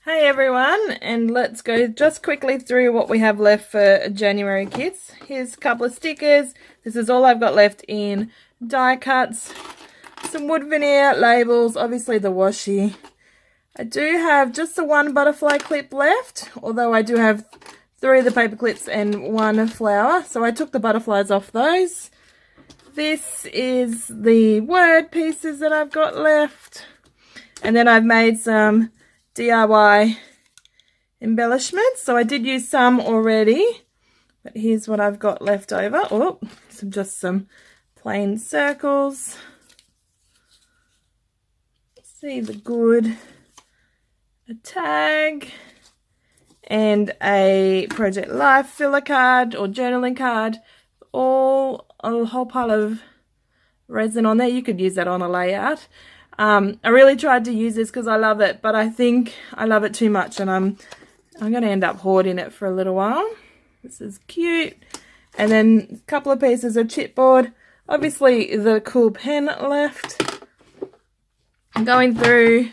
Hey everyone, and let's go just quickly through what we have left for January kits. Here's a couple of stickers. This is all I've got left in die cuts. Some wood veneer, labels, obviously the washi. I do have just the one butterfly clip left, although I do have 3 of the paper clips and 1 flower, so I took the butterflies off those. This is the word pieces that I've got left, and then I've made some DIY embellishments. So I did use some already, but here's what I've got left over. Oh, just some plain circles. See the good, a tag, and a Project Life filler card or journaling card. All a whole pile of resin on there. You could use that on a layout. I really tried to use this because I love it, but I think I love it too much, and I'm going to end up hoarding it for a little while. This is cute. And then a couple of pieces of chipboard. Obviously the cool pen left. I'm going through,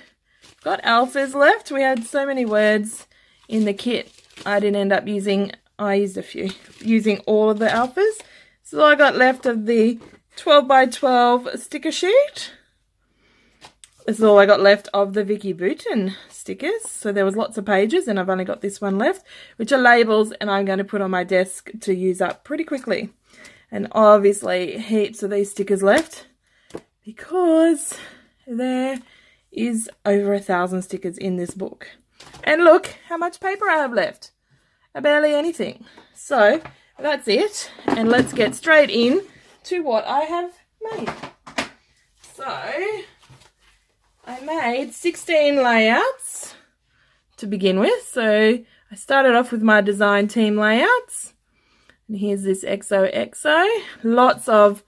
got alphas left. We had so many words in the kit. I didn't end up using, I used a few, using all of the alphas. So I got left of the 12 by 12 sticker sheet. This is all I got left of the Vicky Bouton stickers. So there was lots of pages, and I've only got this one left, which are labels, and I'm going to put on my desk to use up pretty quickly. And obviously heaps of these stickers left because there is over 1,000 stickers in this book. And look how much paper I have left. Barely anything. So that's it. And let's get straight in to what I have made. So I made 16 layouts to begin with. So I started off with my design team layouts. And here's this XOXO. Lots of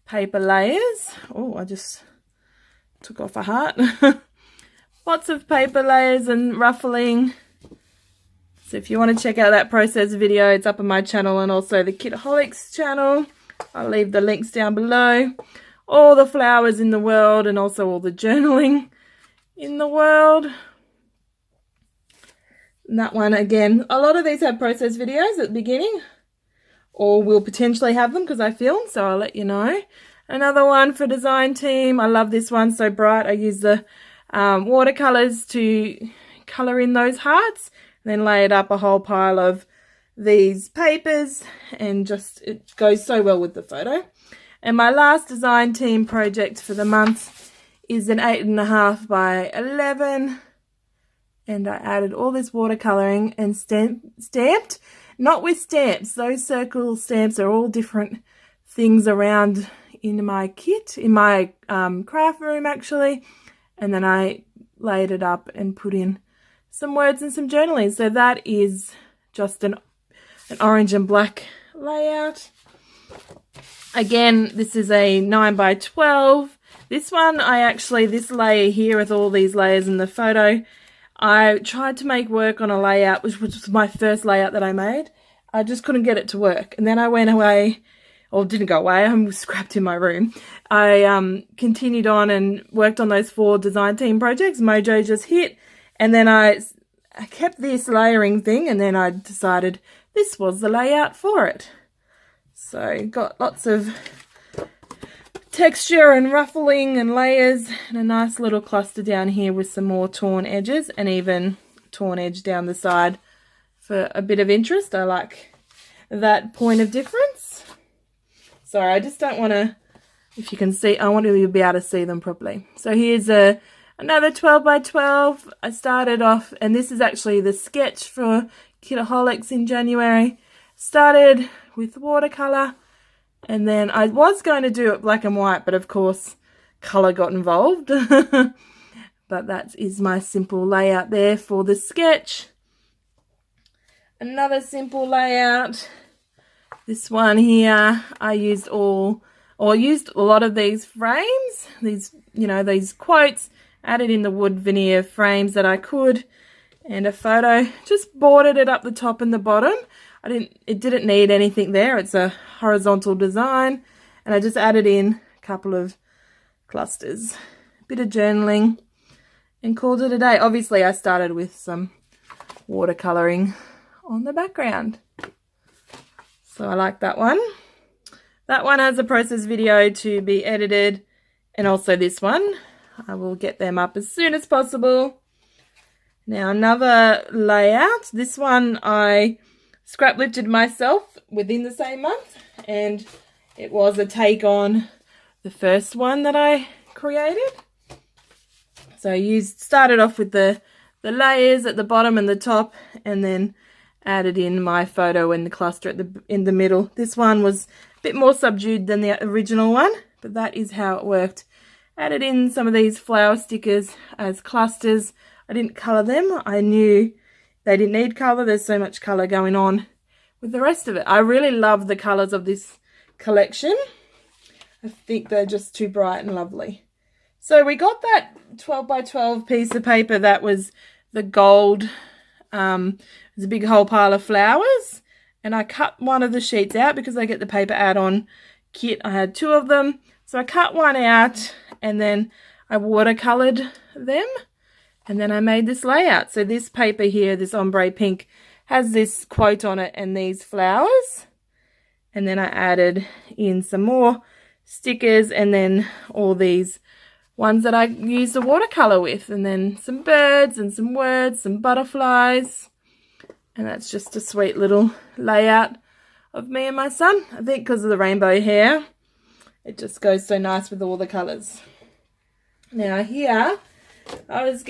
paper layers. Oh, I just took off a heart. Lots of paper layers and ruffling. So if you want to check out that process video, it's up on my channel and also the Kitaholics channel. I'll leave the links down below. All the flowers in the world, and also all the journaling in the world. And that one again, a lot of these have process videos at the beginning, or will potentially have them because I film, so I'll let you know. Another one for design team. I love this one, so bright. I use the watercolors to color in those hearts, and then lay it up a whole pile of these papers, and just it goes so well with the photo. And my last design team project for the month is an 8.5 by 11. And I added all this watercolouring and stamped. Not with stamps. Those circle stamps are all different things around in my kit, in my craft room actually. And then I laid it up and put in some words and some journaling. So that is just an orange and black layout. Again, this is a 9 by 12. This one, this layer here with all these layers in the photo, I tried to make work on a layout, which was my first layout that I made. I just couldn't get it to work. And then I went away, or didn't go away, I'm scrapped in my room. I continued on and worked on those 4 design team projects. Mojo just hit. And then I kept this layering thing, and then I decided this was the layout for it. So got lots of texture and ruffling and layers, and a nice little cluster down here with some more torn edges, and even torn edge down the side for a bit of interest. I like that point of difference. Sorry, I just don't want to, if you can see, I want you to be able to see them properly. So here's another 12 by 12. I started off, and this is actually the sketch for Kitaholics in January. Started with watercolor, and then I was going to do it black and white, but of course color got involved. But that is my simple layout there for the sketch. Another simple layout. This one here, I used a lot of these frames, these quotes, added in the wood veneer frames that I could, and a photo. Just bordered it up the top and the bottom. It didn't need anything there. It's a horizontal design, and I just added in a couple of clusters. A bit of journaling, and called it a day. Obviously, I started with some watercolouring on the background. So I like that one. That one has a process video to be edited, and also this one. I will get them up as soon as possible. Now another layout. This one I scrap lifted myself within the same month, and it was a take on the first one that I created. So I started off with the layers at the bottom and the top, and then added in my photo and the cluster in the middle. This one was a bit more subdued than the original one, but that is how it worked. Added in some of these flower stickers as clusters. I didn't colour them. I knew they didn't need colour. There's so much colour going on with the rest of it. I really love the colours of this collection. I think they're just too bright and lovely. So we got that 12 by 12 piece of paper that was the gold. There's a big whole pile of flowers, and I cut one of the sheets out because I get the paper add-on kit. I had 2 of them, so I cut one out and then I watercolored them, and then I made this layout. So this paper here, this ombre pink, has this quote on it and these flowers, and then I added in some more stickers and then all these ones that I used the watercolor with, and then some birds and some words, some butterflies, and that's just a sweet little layout of me and my son. I think because of the rainbow hair, it just goes so nice with all the colors. Now here, I was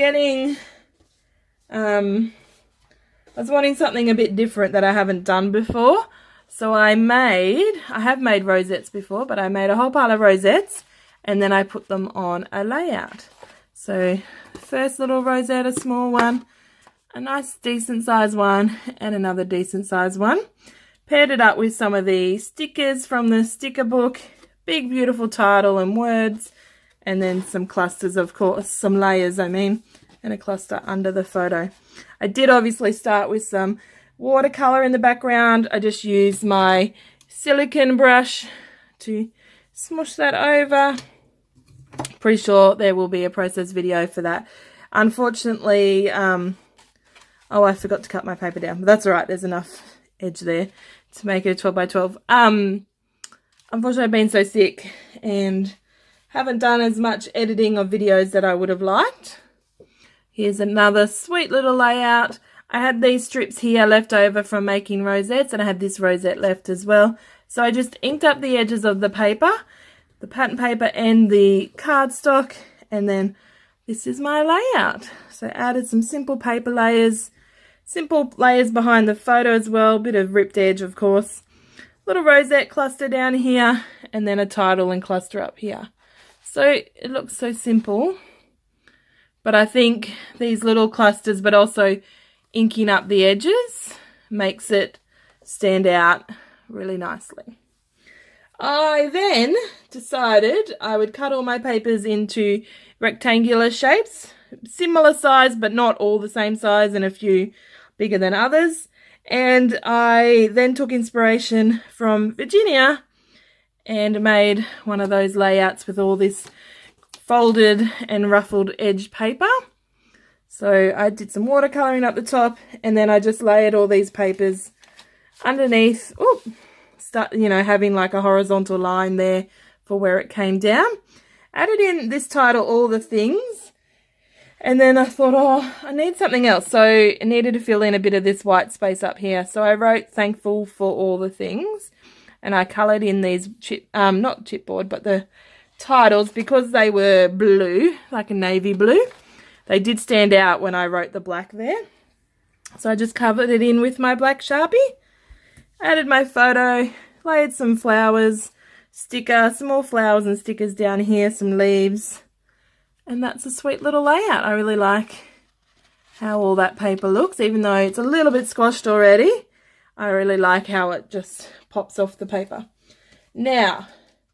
wanting something a bit different that I haven't done before. So I have made rosettes before, but I made a whole pile of rosettes, and then I put them on a layout. So first little rosette, a small one, a nice decent size one, and another decent size one. Paired it up with some of the stickers from the sticker book, big beautiful title and words, and then some clusters, of course, some layers I mean, and a cluster under the photo. I did obviously start with some watercolor in the background. I just used my silicone brush to smush that over. Pretty sure there will be a process video for that. Unfortunately, oh, I forgot to cut my paper down, but that's all right. There's enough edge there to make it a 12 by 12. Unfortunately, I've been so sick and haven't done as much editing of videos that I would have liked. Here's another sweet little layout. I had these strips here left over from making rosettes, and I had this rosette left as well. So I just inked up the edges of the paper, the pattern paper and the cardstock, and then this is my layout. So I added some simple paper layers, simple layers behind the photo as well, bit of ripped edge of course, little rosette cluster down here, and then a title and cluster up here. So it looks so simple, but I think these little clusters, but also inking up the edges, makes it stand out really nicely. I then decided I would cut all my papers into rectangular shapes, similar size but not all the same size, and a few bigger than others. And I then took inspiration from Virginia and made one of those layouts with all this folded and ruffled edge paper. So I did some watercolouring up the top, and then I just layered all these papers underneath, having like a horizontal line there for where it came down. Added in this title, All the Things, and then I thought, oh, I need something else. So I needed to fill in a bit of this white space up here. So I wrote Thankful for All the Things, and I coloured in these, not chipboard, but the titles, because they were blue, like a navy blue. They did stand out when I wrote the black there. So I just covered it in with my black Sharpie, added my photo, layered some flowers, some more flowers and stickers down here, some leaves, and that's a sweet little layout. I really like how all that paper looks, even though it's a little bit squashed already. I really like how it just pops off the paper. Now,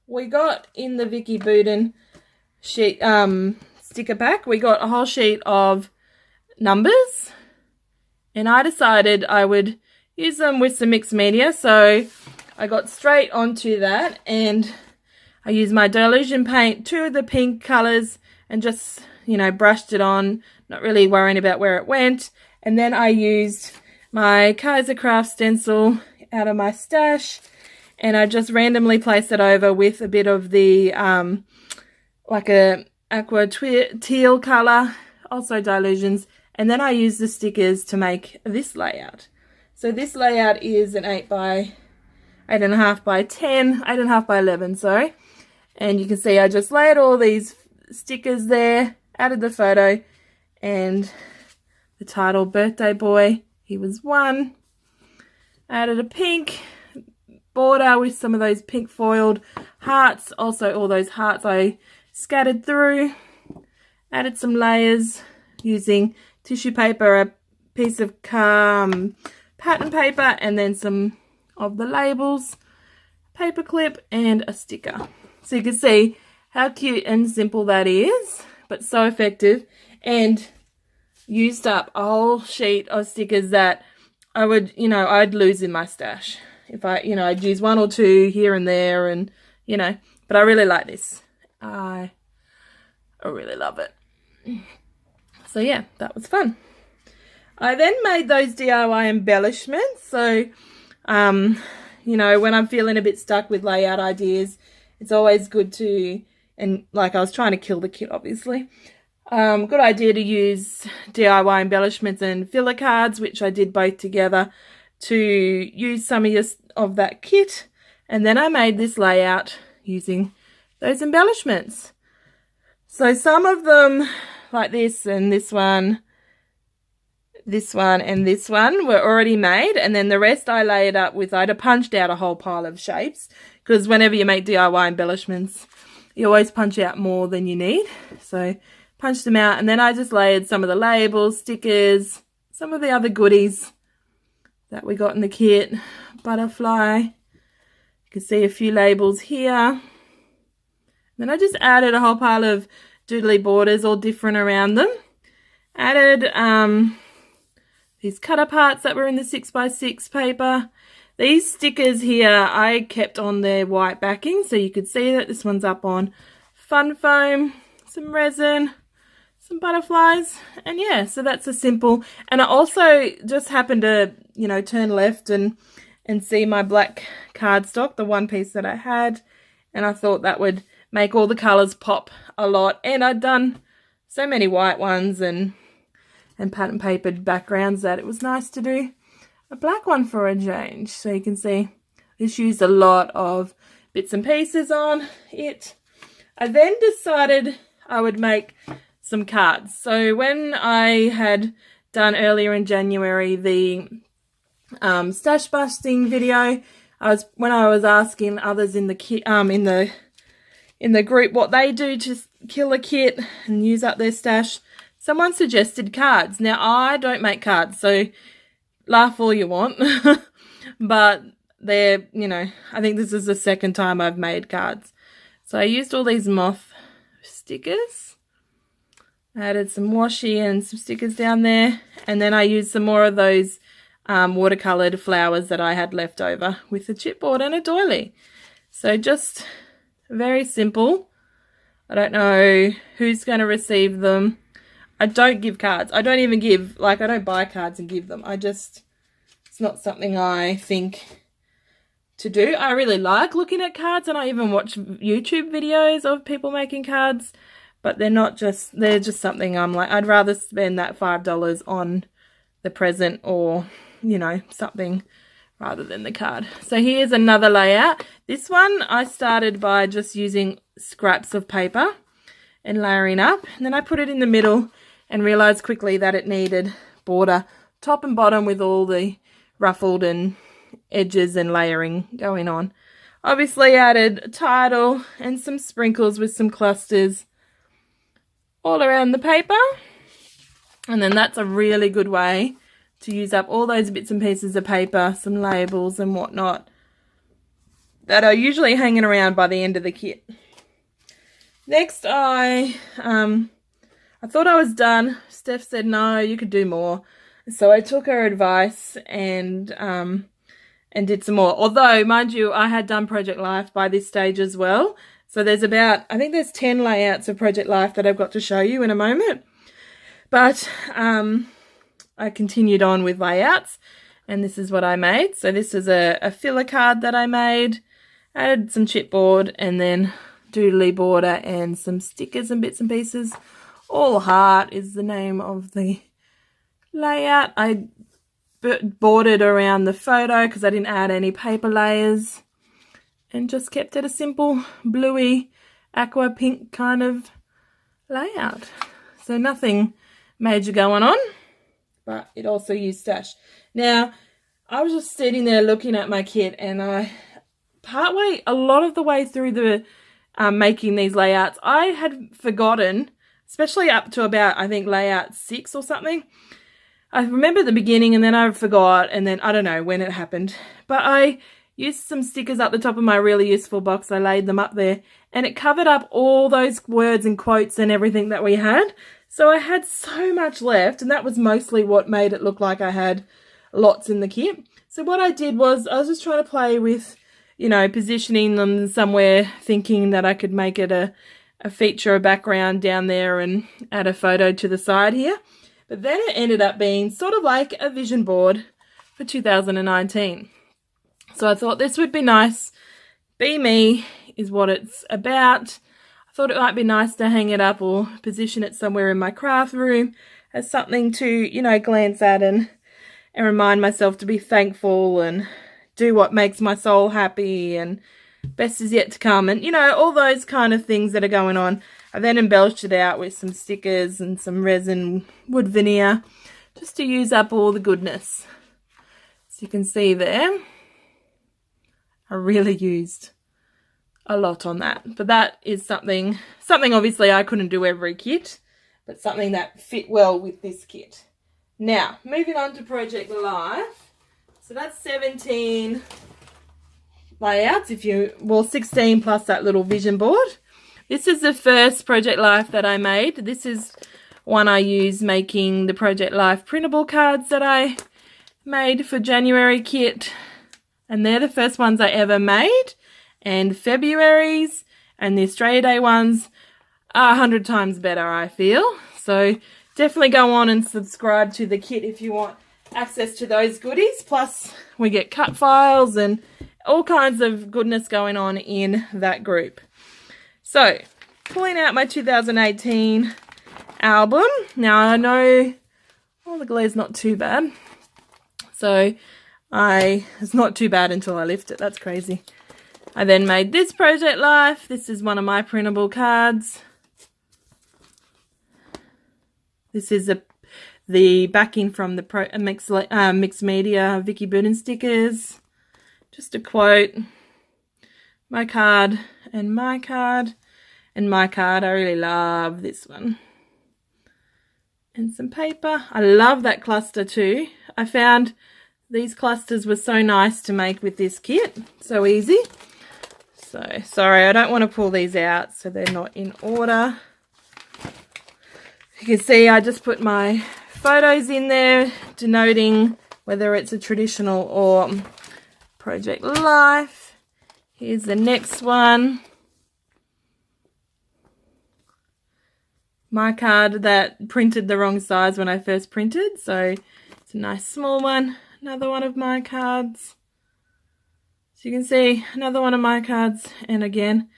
we got in the Vicky Buden sheet, sticker pack, we got a whole sheet of numbers, and I decided I would use them with some mixed media. So I got straight onto that, and I used my Dilution paint, 2 of the pink colours, and just you know, brushed it on, not really worrying about where it went. And then I used my Kaiser Craft stencil out of my stash, and I just randomly placed it over with a bit of the like a aqua teal color, also Dilutions, and then I used the stickers to make this layout. So this layout is an 8 by 8.5 by 10, 8.5 by 11, sorry. And you can see I just laid all these stickers there, added the photo, and the title, Birthday Boy, he was 1. Added a pink border with some of those pink foiled hearts. Also all those hearts I scattered through. Added some layers using tissue paper, a piece of pattern paper, and then some of the labels, paper clip, and a sticker. So you can see how cute and simple that is, but so effective, and used up a whole sheet of stickers that I would, you know, I'd lose in my stash. If I, you know, I'd use 1 or 2 here and there, and, you know, but I really like this. I really love it. So yeah, that was fun. I then made those DIY embellishments. So, you know, when I'm feeling a bit stuck with layout ideas, it's always good to, and like I was trying to kill the kit, obviously. Good idea to use DIY embellishments and filler cards, which I did both together, to use some of that kit. And then I made this layout using those embellishments. So some of them, like this and this one, and this one, were already made, and then the rest I layered up with, I'd have punched out a whole pile of shapes, because whenever you make DIY embellishments, you always punch out more than you need. So punched them out, and then I just layered some of the labels, stickers, some of the other goodies that we got in the kit. Butterfly, you can see a few labels here. Then I just added a whole pile of doodly borders, all different around them. Added these cutter parts that were in the 6x6 paper. These stickers here I kept on their white backing, so you could see that this one's up on fun foam, some resin, some butterflies, and yeah, so that's a simple. And I also just happened to, you know, turn left and see my black cardstock, the one piece that I had, and I thought that would make all the colours pop a lot. And I'd done so many white ones and pattern papered backgrounds that it was nice to do a black one for a change. So you can see this used a lot of bits and pieces on it. I then decided I would make some cards. So when I had done earlier in January the stash busting video, when I was asking others in the kit, in the group what they do to kill a kit and use up their stash, someone suggested cards. Now, I don't make cards, so laugh all you want, but they're, you know, I think this is the second time I've made cards. So I used all these moth stickers. I added some washi and some stickers down there, and then I used some more of those watercoloured flowers that I had left over with a chipboard and a doily. So just very simple. I don't know who's going to receive them. I don't give cards. I don't even give, like, I don't buy cards and give them. It's not something I think to do. I really like looking at cards, and I even watch YouTube videos of people making cards, but they're just something I'm like, I'd rather spend that $5 on the present or, you know, something rather than the card. So here's another layout. This one I started by just using scraps of paper and layering up, and then I put it in the middle and realized quickly that it needed border top and bottom with all the ruffled and edges and layering going on. Obviously added a title and some sprinkles with some clusters all around the paper, and then that's a really good way to use up all those bits and pieces of paper, some labels and whatnot that are usually hanging around by the end of the kit. Next, I thought I was done. Steph said, no, you could do more. So I took her advice and did some more. Although, mind you, I had done Project Life by this stage as well. So there's about, I think there's 10 layouts of Project Life that I've got to show you in a moment. But I continued on with layouts, and this is what I made. So this is a filler card that I made. Added some chipboard and then doodly border and some stickers and bits and pieces. All Heart is the name of the layout. I bordered around the photo because I didn't add any paper layers, and just kept it a simple bluey aqua pink kind of layout. So nothing major going on, but it also used stash. Now, I was just sitting there looking at my kit, and a lot of the way through the making these layouts, I had forgotten, especially up to about, I think, layout 6 or something. I remember the beginning, and then I forgot, and then I don't know when it happened. But I used some stickers up the top of my really useful box. I laid them up there, and it covered up all those words and quotes and everything that we had. So I had so much left, and that was mostly what made it look like I had lots in the kit. So what I did was I was just trying to play with, you know, positioning them somewhere, thinking that I could make it a feature, a background down there, and add a photo to the side here. But then it ended up being sort of like a vision board for 2019. So I thought this would be nice. Be Me is what it's about. I thought it might be nice to hang it up or position it somewhere in my craft room as something to, you know, glance at and remind myself to be thankful and do what makes my soul happy and best is yet to come, and, you know, all those kind of things that are going on. I then embellished it out with some stickers and some resin wood veneer just to use up all the goodness. So you can see there, I really used a lot on that. But that is something obviously I couldn't do every kit, but something that fit well with this kit. Now, moving on to Project Life. So that's 17 layouts, 16 plus that little vision board. This is the first Project Life that I made. This is one I used making the Project Life printable cards that I made for January kit. And they're the first ones I ever made. And February's and the Australia Day ones are 100 times better, I feel. So definitely go on and subscribe to the kit if you want access to those goodies. Plus we get cut files and all kinds of goodness going on in that group. So pulling out my 2018 album. Now I know the glue's not too bad. So it's not too bad until I lift it. That's crazy. I then made this Project Life. This is one of my printable cards. This is the backing from the mixed media Vicky Booten stickers. Just a quote. My card and my card and my card. I really love this one. And some paper. I love that cluster too. I found these clusters were so nice to make with this kit. So easy. So, sorry, I don't want to pull these out so they're not in order. You can see I just put my photos in there denoting whether it's a traditional or Project Life. Here's the next one. My card that printed the wrong size when I first printed, so it's a nice small one. Another one of my cards. So you can see another one of my cards, and again.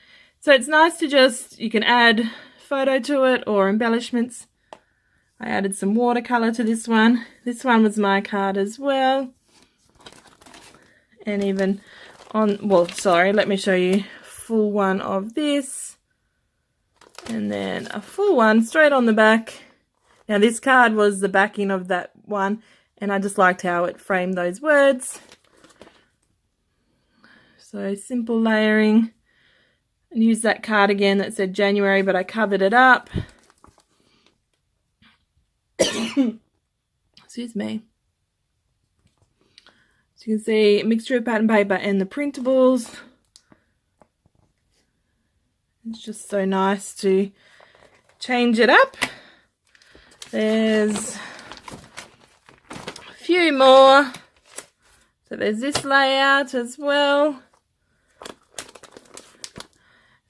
So it's nice to just, you can add photo to it or embellishments. I added some watercolor to this one. This one was my card as well. And even let me show you full one of this. And then a full one straight on the back. Now this card was the backing of that one, and I just liked how it framed those words. So simple layering. And use that card again that said January, but I covered it up. Excuse me. So you can see a mixture of pattern paper and the printables. It's just so nice to change it up. There's a few more. So there's this layout as well.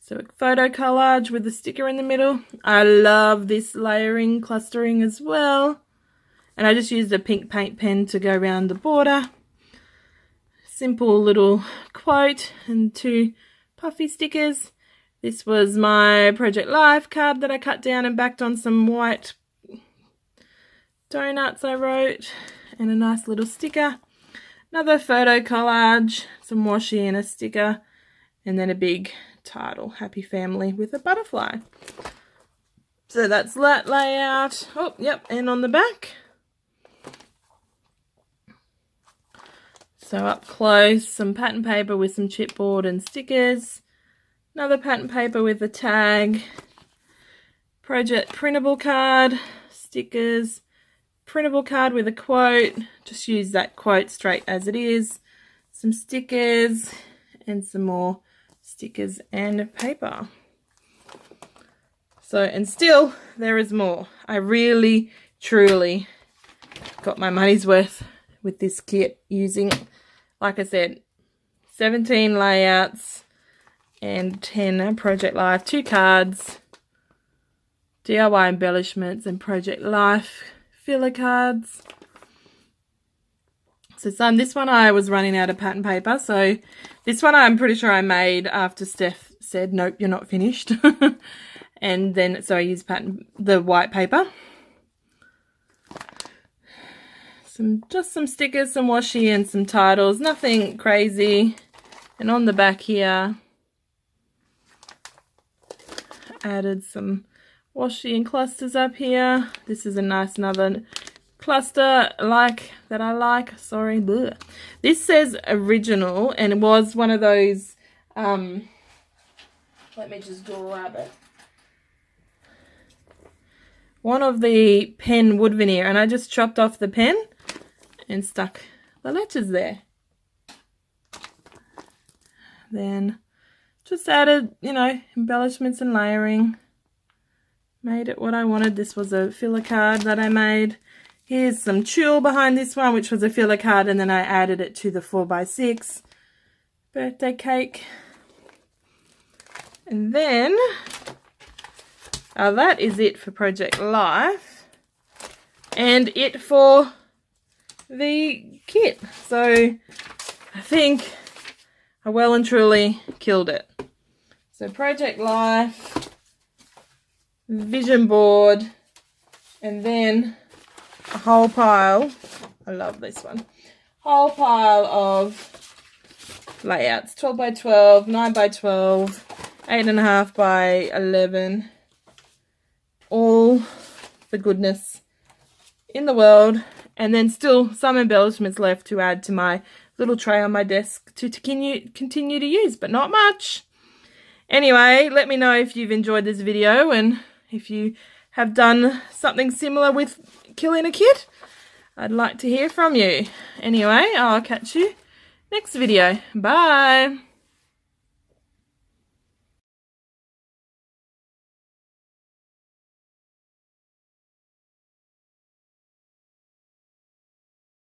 So a photo collage with the sticker in the middle. I love this layering clustering as well. And I just used a pink paint pen to go around the border. Simple little quote and 2 puffy stickers. This was my Project Life card that I cut down and backed on some white donuts I wrote, and a nice little sticker. Another photo collage, some washi and a sticker, and then a big title, Happy Family, with a butterfly. So that's that layout. Oh, yep, and on the back. So up close, some pattern paper with some chipboard and stickers. Another pattern paper with a tag. Project printable card, stickers. Printable card with a quote. Just use that quote straight as it is. Some stickers and some more stickers and paper. So, and still there is more. I really, truly got my money's worth with this kit using, like I said, 17 layouts and 10 Project Life, 2 cards, DIY embellishments and Project Life filler cards. So this one I was running out of pattern paper, so this one I'm pretty sure I made after Steph said, nope, you're not finished. And then, so I used the white paper. Just some stickers, some washi and some titles, nothing crazy. And on the back here, added some washi and clusters up here. This is a nice another cluster that I like. Sorry, bleh. This says original, and it was one of those. Let me just grab it. One of the pen wood veneer, and I just chopped off the pen and stuck the letters there. Then just added, you know, embellishments and layering. Made it what I wanted. This was a filler card that I made. Here's some tulle behind this one, which was a filler card, and then I added it to the 4x6 birthday cake. And then, that is it for Project Life, and it for the kit. So I think I well and truly killed it. So Project Life, vision board, and then a whole pile, I love this one, whole pile of layouts, 12 by 12, 9 by 12, 8.5 by 11, all the goodness in the world, and then still some embellishments left to add to my little tray on my desk to continue to use, but not much. Anyway, let me know if you've enjoyed this video and if you have done something similar with killing a kit. I'd like to hear from you. Anyway, I'll catch you next video. Bye.